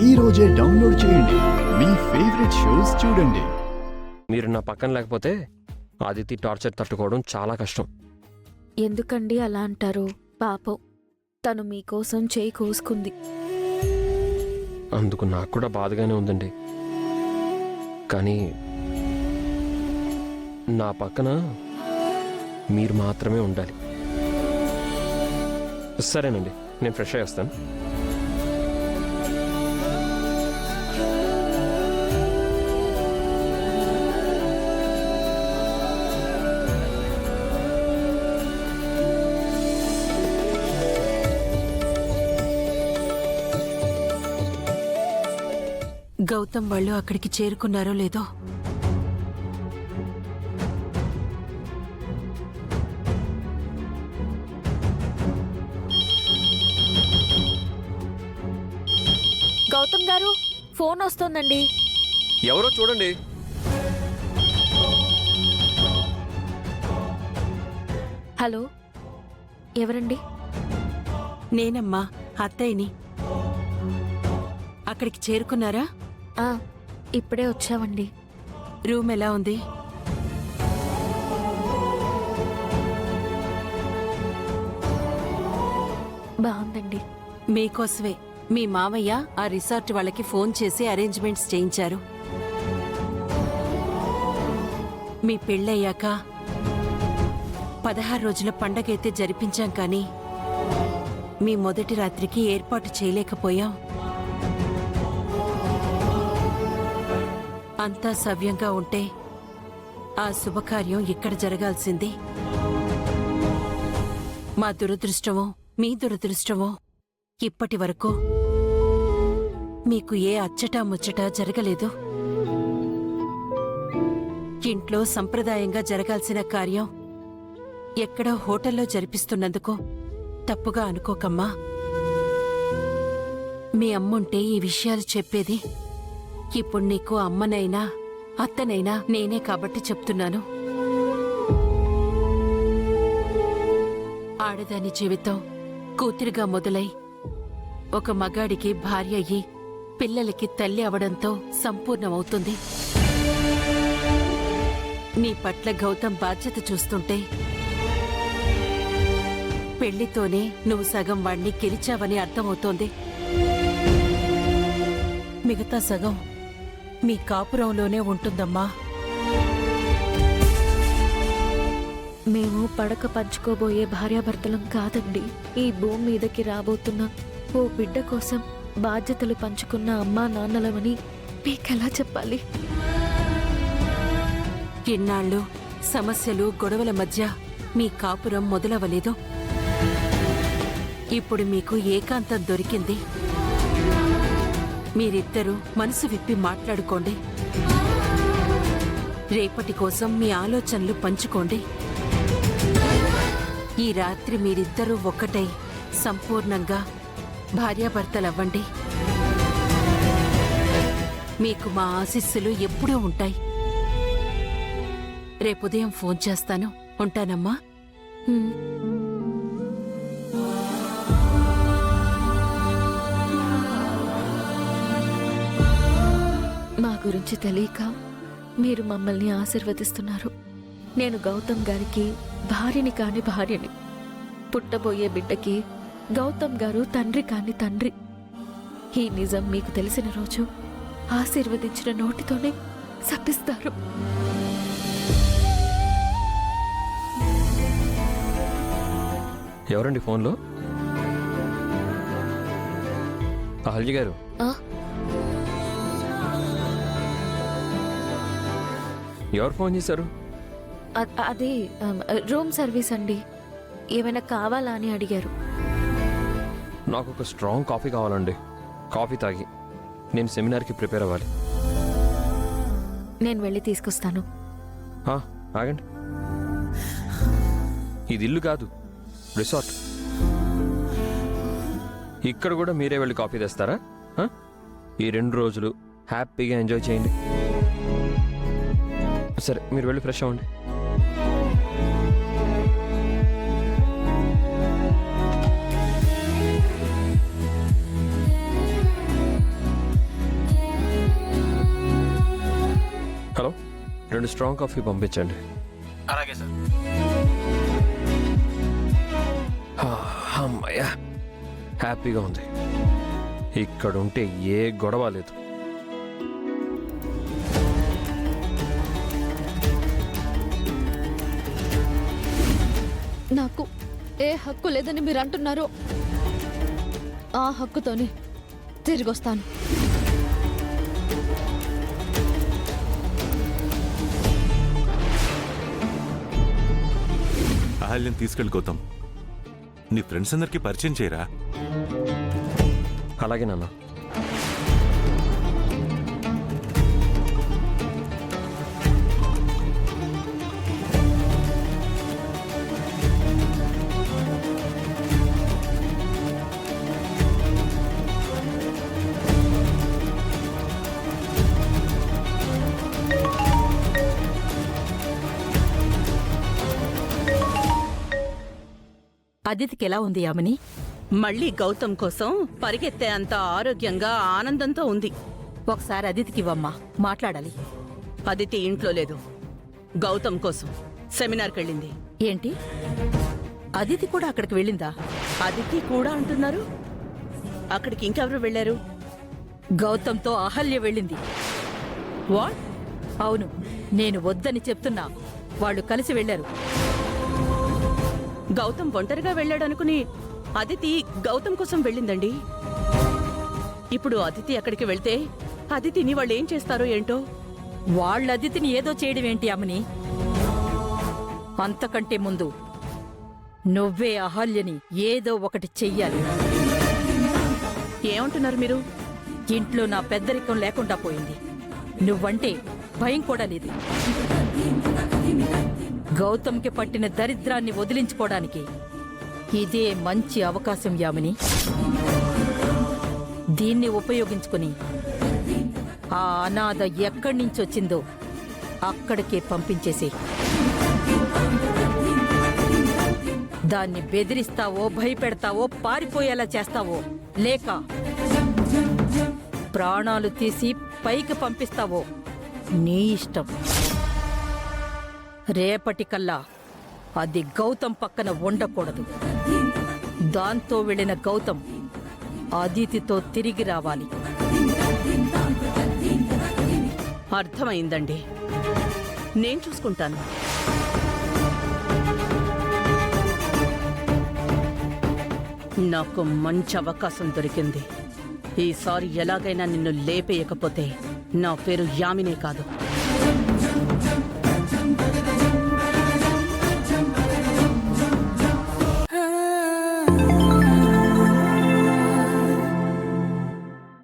ఈ రోజే డౌన్లోడ్ చేయండి. మీ ఫేవరెట్ షోస్ చూడండి. మీరు నా పక్కన లేకపోతే ఆదితి టార్చర్ తట్టుకోవడం చాలా కష్టం. ఎందుకండి అలా అంటారు? పాపం, తను మీకోసం చేయి కోసుకుంది. అందుకు నాకు కూడా బాధగానే ఉందండి. కానీ నా పక్కన మీరు మాత్రమే ఉండాలి. సరేనండి, నేను ఫ్రెష్ అయ్యి వస్తాను. గౌతమ్ వాళ్ళు అక్కడికి చేరుకున్నారో లేదో. గౌతమ్ గారు, ఫోన్ వస్తోందండి. ఎవరో చూడండి. హలో, ఎవరండి? నేనమ్మా, అత్తయ్యని. అక్కడికి చేరుకున్నారా? ఇప్పుడే వచ్చామండి. రూమ్ ఎలా ఉంది? బాగుందండి. మీకోసమే మీ మావయ్య ఆ రిసార్ట్ వాళ్ళకి ఫోన్ చేసి అరేంజ్మెంట్స్ చేయించారు. మీ పెళ్ళయ్యాక 16 రోజుల పండగైతే జరిపించాం, కానీ మీ మొదటి రాత్రికి ఏర్పాటు చేయలేకపోయాం. అంతా సవ్యంగా ఉంటే ఆ శుభకార్యం ఇక్కడ జరగాల్సింది. మా దురదృష్టమో మీ దురదృష్టమో ఇప్పటి వరకు మీకు ఏ అచ్చటా ముచ్చటా జరగలేదు. ఇంట్లో సంప్రదాయంగా జరగాల్సిన కార్యం ఎక్కడో హోటల్లో జరిపిస్తున్నందుకు తప్పుగా అనుకోకమ్మా. మీ అమ్ముంటే ఈ విషయాలు చెప్పేది. ఇప్పుడు నీకు అమ్మనైనా అత్తనైనా నేనే కాబట్టి చెప్తున్నాను. ఆడదాని జీవితం కూతురిగా మొదలై ఒక మగాడికి భార్య అయ్యి పిల్లలకి తల్లి అవడంతో సంపూర్ణమవుతుంది. నీ పట్ల గౌతమ్ బాధ్యత చూస్తుంటే పెళ్లితోనే నువ్వు సగం వాణ్ణి గెలిచావని అర్థమవుతోంది. మిగతా సగం మీ కాపురంలోనే ఉంటుందమ్మా. మేము పడక పంచుకోబోయే భార్యాభర్తలం కాదండి. ఈ భూమి మీదకి రాబోతున్న ఓ బిడ్డ కోసం బాధ్యతలు పంచుకున్న అమ్మా నాన్నలమని మీకెలా చెప్పాలి? ఇన్నాళ్ళు సమస్యలు గొడవల మధ్య మీ కాపురం మొదలవలేదు. ఇప్పుడు మీకు ఏకాంతం దొరికింది. మీరిద్దరూ మనసు విప్పి మాట్లాడుకోండి. రేపటి కోసం మీ ఆలోచనలు పంచుకోండి. ఈ రాత్రి మీరిద్దరూ ఒక్కటై సంపూర్ణంగా భార్యాభర్తలవ్వండి. మీకు మా ఆశీస్సులు ఎప్పుడూ ఉంటాయి. రేపుదయం ఫోన్ చేస్తాను. ఉంటానమ్మా. మా గురించి తెలియక మీరు మమ్మల్ని ఆశీర్వదిస్తున్నారు. నేను గౌతమ్ గారికి భార్యని కాని భార్యని. పుట్టబోయే బిడ్డకి గౌతమ్ గారు తండ్రి కాని తండ్రి. ఈ నిజం మీకు తెలిసిన రోజు ఆశీర్వదించిన నోటితోనే శపిస్తారు. ఎవరండి ఫోన్లో? అహల్య గారు. ఎవరు ఫోన్ చేశారు? అది రూమ్ సర్వీస్ అండి. ఏమైనా కావాలా అని అడిగారు. నాకు ఒక స్ట్రాంగ్ కాఫీ కావాలండి. కాఫీ తాగి నేను సెమినార్కి ప్రిపేర్ అవ్వాలి. నేను వెళ్ళి తీసుకొస్తాను. ఆగండి, ఇది ఇల్లు కాదు, రిసార్ట్. ఇక్కడ కూడా మీరే వెళ్ళి కాఫీ తెస్తారా? ఈ 2 రోజులు హ్యాపీగా ఎంజాయ్ చేయండి. సరే, మీరు వెళ్ళి ఫ్రెష్ అవ్వండి. 2 స్ట్రాంగ్ కాఫీ పంపించండి. అలాగే సార్. అమ్మయ్యా, హ్యాపీగా ఉంది. ఇక్కడ ఉంటే ఏ గొడవ లేదు. నాకు ఏ హక్కు లేదని మీరు అంటున్నారో ఆ హక్కుతోనే తిరిగి వస్తాను. అహల్యం తీసుకెళ్ళి గౌతమ్, నీ ఫ్రెండ్స్ అందరికి పరిచయం చేయరా. అలాగే నాన్న. అదితికి ఎలా ఉంది యామిని? మళ్ళీ గౌతమ్ కోసం పరిగెత్తే అంత ఆరోగ్యంగా ఆనందంతో ఉంది. ఒకసారి అదితికి ఇవ్వమ్మా, మాట్లాడాలి. అదితి ఇంట్లో లేదు. గౌతమ్ కోసం సెమినార్కెళ్ళింది. ఏంటి, అదితి కూడా అక్కడికి వెళ్ళిందా? అదితి కూడా అంటున్నారు. అక్కడికి ఇంకెవరు వెళ్లారు? గౌతమ్తో అహల్య వెళ్ళింది. వాట్? అవును, నేను వద్దని చెప్తున్నా. వాళ్ళు కలిసి వెళ్లారు. గౌతమ్ ఒంటరిగా వెళ్ళాడనుకుని అదితి గౌతమ్ కోసం వెళ్ళిందండి. ఇప్పుడు అదితి అక్కడికి వెళ్తే అదితిని వాళ్ళు ఏం చేస్తారో ఏంటో. వాళ్ళ అదితిని ఏదో చేయడం ఏంటి అమ్మని? అంతకంటే ముందు నువ్వే అహల్యని ఏదో ఒకటి చెయ్యాలి. ఏమంటున్నారు మీరు? ఇంట్లో నా పెద్దరికం లేకుండా పోయింది. నువ్వంటే భయం కూడా లేదు. గౌతమ్కి పట్టిన దరిద్రాన్ని వదిలించుకోవడానికి ఇదే మంచి అవకాశం యామిని. దీన్ని ఉపయోగించుకుని ఆ అనాథ ఎక్కడి నుంచొచ్చిందో అక్కడికే పంపించేసి దాన్ని బెదిరిస్తావో, భయపెడతావో, పారిపోయేలా చేస్తావో, లేక ప్రాణాలు తీసి పైకి పంపిస్తావో నీ ఇష్టం. రేపటికల్లా అది గౌతమ్ పక్కన ఉండకూడదు. దాంతో వెళ్ళిన గౌతమ్ అదితితో తిరిగి రావాలి. అర్థమైందండి, నేను చూసుకుంటాను. నాకు మంచి అవకాశం దొరికింది. ఈసారి ఎలాగైనా నిన్ను లేపేయకపోతే నా పేరు యామినే కాదు.